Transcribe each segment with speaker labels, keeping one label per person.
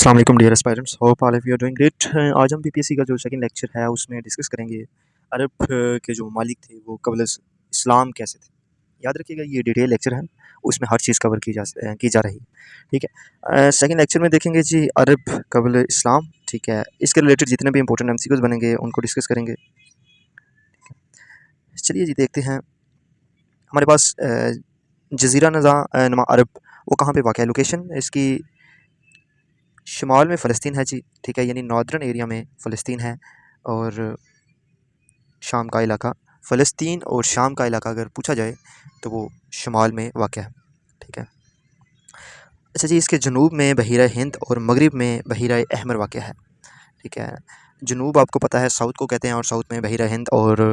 Speaker 1: अस्सलाम वालेकुम dear aspirants, hope all of you are doing great. आज हम पीपीएससी का जो सेकंड लेक्चर है उसमें डिस्कस करेंगे अरब के जो ममालिक थे वो कबल इस्लाम कैसे थे। याद रखिएगा ये डिटेल लेक्चर है, उसमें हर चीज़ कवर की जा रही है। ठीक है, सेकंड लेक्चर में देखेंगे जी अरब कबल इस्लाम। ठीक है, इसके रिलेटेड जितने भी इंपॉर्टेंट एमसीक्यूज बनेंगे उनको डिस्कस करेंगे। चलिए जी देखते हैं। हमारे पास जज़ीरा नुमा अरब वो कहाँ पे वाक़ है। लोकेशन इसकी शुमाल में फ़लस्तीन है जी। ठीक है, यानी नॉर्दर्न एरिया में फ़लस्तीन है और शाम का इलाका। फ़लस्तीन और शाम का इलाका अगर पूछा जाए तो वो शुमाल में वाक़ है। ठीक है, अच्छा जी, इसके जनूब में बहीरा हिंद और मगरिब में बहीरा अहमर वाक़ है। ठीक है, जनूब आपको पता है साउथ को कहते हैं और साउथ में बहीरा हिंद और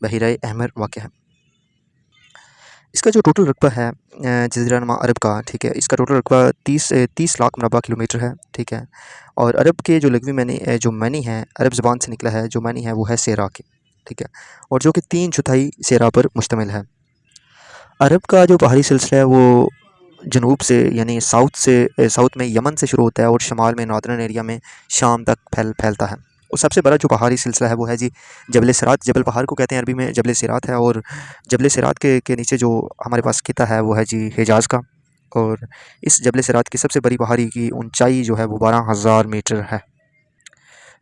Speaker 1: बहीरा अहमर वाक़ है। इसका जो टोटल रकबा है जज़ीरा नुमा अरब का, ठीक है, इसका टोटल रकबा 30 लाख मरबा किलोमीटर है। ठीक है, और अरब के जो लघवी मैनी है, अरब ज़बान से निकला है जो मैनी है वो है सेरा के। ठीक है, और जो कि 3/4 सेरा पर मुश्तमिल है। अरब का जो पहाड़ी सिलसिला है वो जनूब से यानी साउथ में यमन से शुरू होता है और शुमाल में नॉर्दर्न एरिया में शाम तक फैलता है। और सबसे बड़ा जो पहाड़ी सिलसिला है वो है जी जबल सिरात। जबल पहाड़ को कहते हैं अरबी में जबल सिरात है, और जबल सिरात के नीचे जो हमारे पास खिता है वो है जी हिजाज़ का। और इस जबल सिरात की सबसे बड़ी पहाड़ी की ऊंचाई जो है वो 12,000 मीटर है।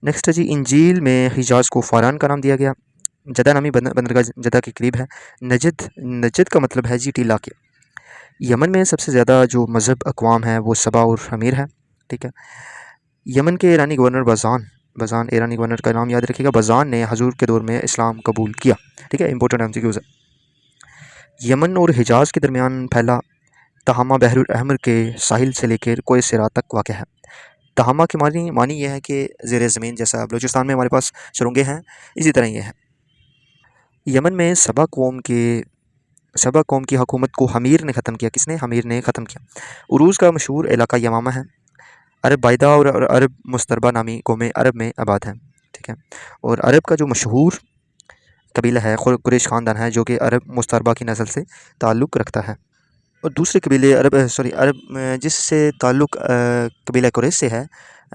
Speaker 1: नेक्स्ट है जी, इंजील में हिजाज़ को फ़ारान का नाम दिया गया। जदा नामी बंदरगाह जदा के करीब है। नजद का मतलब है जी टीला के। यमन में सबसे ज़्यादा जो मज़हब अक़वाम है वो सबा और हमीर है। ठीक है, यमन के ईरानी गवर्नर बज़ान ईरानी गवर्नर का नाम याद रखिएगा। बज़ान ने हजूर के दौर में इस्लाम कबूल किया। ठीक है, इंपॉर्टेंट एमसीक्यूज़ है। यमन और हिजाज़ के दरमियान फैला तहामा बहरुल अहमर के साहिल से लेकर कोय सिरा तक वाक़ है। तहामा की मानी ये है कि ज़ेर ज़मीन, जैसा बलूचिस्तान में हमारे पास सुरंगें हैं इसी तरह ये है। यमन में सबा कौम की हुकूमत को हमीर ने ख़त्म किया। किसने? हमीर ने ख़त्म किया। उरूज़ का मशहूर इलाका यमामा है। अरब बायदा और अरब मुस्तरबा नामी कौमें अरब में आबाद हैं। ठीक है, और अरब का जो मशहूर कबीला है कुरैश ख़ानदान है जो कि अरब मुस्तरबा की नस्ल से ताल्लुक़ रखता है। और दूसरे कबीले अरब जिससे ताल्लुक़ कबीला कुरैश से है,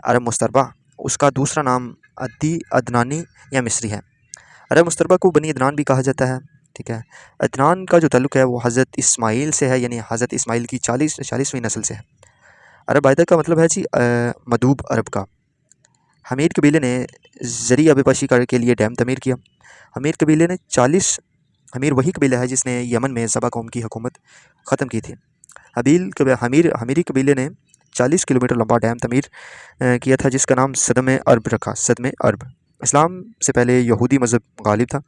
Speaker 1: अरब मुस्तरबा, उसका दूसरा नाम अदनानी या मिस्री है। अरब मुस्तरबा को बनी अदनान भी कहा जाता है। ठीक है, अदनान का जो ताल्लुक़ है वो हज़रत इस्माइल से है, यानी हज़रत इस्माइल की 40वीं नस्ल से है। अरब आयदा का मतलब है जी मदूब अरब का। हमीर कबीले ने ज़री आबपाशी के लिए डैम तमीर किया। हमीर वही कबीला है जिसने यमन में सबा कौम की हुकूमत ख़त्म की थी। हमीरी कबीले ने 40 किलोमीटर लंबा डैम तमीर किया था जिसका नाम सदम अरब रखा। सदम अरब। इस्लाम से पहले यहूदी मज़हब गालिब था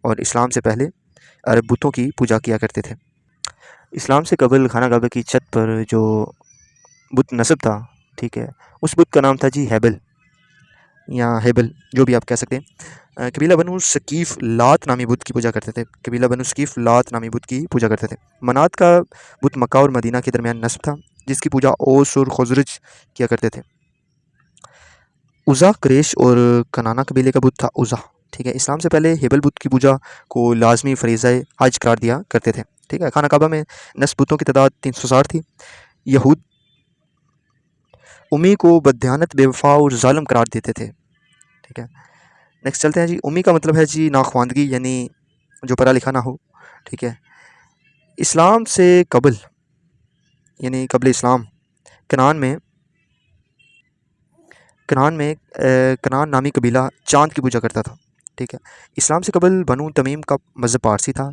Speaker 1: और इस्लाम से पहले अरब बुतों की पूजा किया करते थे। इस्लाम से कबल खाना काबा की छत पर जो बुत नस्ब था, ठीक है, उस बुत का नाम था जी हेबल या हेबल, जो भी आप कह सकते हैं। कबीला बनु सकीफ़ लात नामी बुत की पूजा करते थे। मनात का बुत मक्का और मदीना के दरमियान नस्ब था जिसकी पूजा ओस और खुज़रज किया करते थे। उज़ा कुरैश और कनाना कबीले का बुत था उज़ा। ठीक है, इस्लाम से पहले हेबल बुत की पूजा को लाजमी फ़रीज़ा हज करार दिया करते थे। ठीक है, खाना काबा में नस्ब बुतों की तादाद 360 थी। यहूद उम्मी को बददियानत, बेवफा और ज़ालिम करार देते थे। ठीक है, नेक्स्ट चलते हैं जी। उम्मी का मतलब है जी नाख्वानदगी, यानी जो पढ़ा लिखा ना हो। ठीक है, इस्लाम से कबल यानी कबल इस्लाम कनान नामी कबीला चाँद की पूजा करता था। ठीक है, इस्लाम से कबल बनु तमीम का मज़हब पारसी था।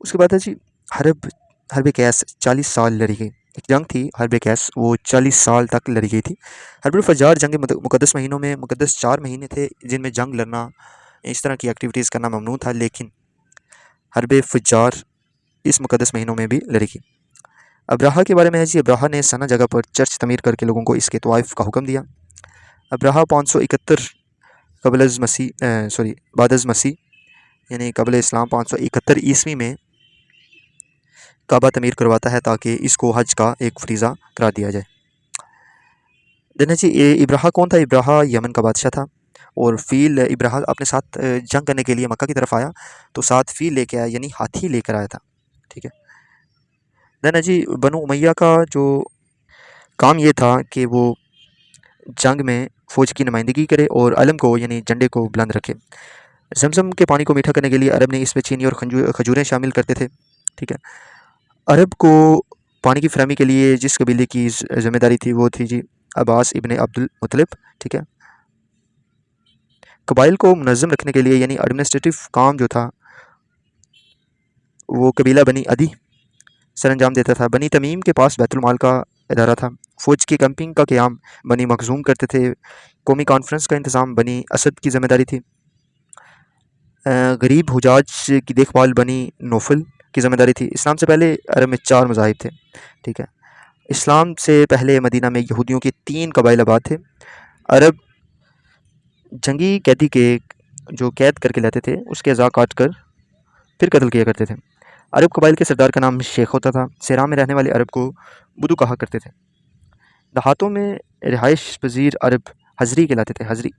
Speaker 1: उसके बाद है जी हरब कैस 40 साल लड़ी गई। एक जंग थी हरब कैस, वो 40 साल तक लड़ी गई थी। हरबुल फज्जार जंग मुक़द्दस महीनों में मुक़द्दस 4 महीने थे जिनमें जंग लड़ना, इस तरह की एक्टिविटीज़ करना ममनू था, लेकिन हरब फज्जार इस मुक़द्दस महीनों में भी लड़ी गई। अब्राहा के बारे में है जी, अब्राहा ने सना जगह पर चर्च तमीर करके लोगों को इसके तवाइफ का हुक्म दिया। अब्राहा 571 बादज़ मसीह यानी कबल इस्लाम 571 ईस्वी में काबा तमीर करवाता है ताकि इसको हज का एक फरीज़ा करार दिया जाए। देन है जी, इब्राहा कौन था? इब्राहा यमन का बादशाह था और इब्राहा अपने साथ जंग करने के लिए मक्का की तरफ आया तो साथ फ़ील लेके आया, यानी हाथी लेकर आया था। ठीक है, देन है जी, बनु उमैया का जो काम ये था कि वो جنگ میں فوج کی نمائندگی کرے اور علم کو یعنی جھنڈے کو بلند رکھے۔ زمزم کے پانی کو میٹھا کرنے کے لیے عرب نے اس میں چینی اور کھجوریں شامل کرتے تھے، ٹھیک ہے۔ عرب کو پانی کی فراہمی کے لیے جس قبیلے کی ذمہ داری تھی وہ تھی جی عباس ابن عبد المطلب، ٹھیک ہے۔ قبائل کو منظم رکھنے کے لیے یعنی ایڈمنسٹریٹو کام جو تھا وہ قبیلہ بنی عدی سر انجام دیتا تھا۔ بنی تمیم کے پاس بیت المال کا ادارہ تھا۔ فوج کی کیمپنگ کا قیام بنی مخزوم کرتے تھے۔ قومی کانفرنس کا انتظام بنی اسد کی ذمہ داری تھی۔ غریب حجاج کی دیکھ بھال بنی نوفل کی ذمہ داری تھی۔ اسلام سے پہلے عرب میں 4 مذاہب تھے، ٹھیک ہے۔ اسلام سے پہلے مدینہ میں یہودیوں کے 3 قبائل آباد تھے۔ عرب جنگی قیدی کے جو قید کر کے لیتے تھے اس کے اعضاء کاٹ کر پھر قتل کیا کرتے تھے۔ عرب قبائل کے سردار کا نام شیخ ہوتا تھا۔ صحرا میں رہنے والے عرب کو بدو کہا کرتے تھے۔ دیہاتوں میں رہائش پذیر عرب حضری کہلاتے تھے، حضری۔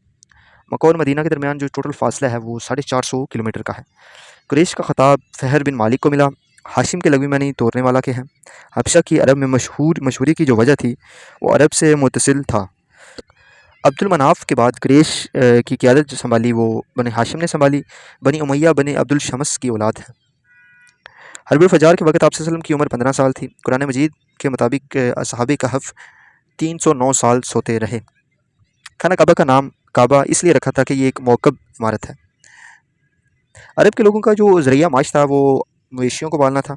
Speaker 1: مکہ اور مدینہ کے درمیان جو ٹوٹل فاصلہ ہے وہ 450 کلومیٹر کا ہے۔ قریش کا خطاب فہر بن مالک کو ملا۔ ہاشم کے لغوی معنی توڑنے والا کے ہیں۔ حبشہ کی عرب میں مشہوری کی جو وجہ تھی وہ عرب سے متصل تھا۔ عبد المناف کے بعد قریش کی قیادت جو سنبھالی وہ بنی ہاشم نے سنبھالی۔ بنی امیہ بنی عبد الشمس کی اولاد ہے۔ حرب الفجار کے وقت آپ صلی اللہ علیہ وسلم کی عمر 15 سال تھی۔ قرآن مجید کے مطابق اصحاب کہف 309 سال سوتے رہے۔ خانہ کعبہ کا نام کعبہ اس لیے رکھا تھا کہ یہ ایک موکب عمارت ہے۔ عرب کے لوگوں کا جو ذریعہ معاش تھا وہ مویشیوں کو پالنا تھا۔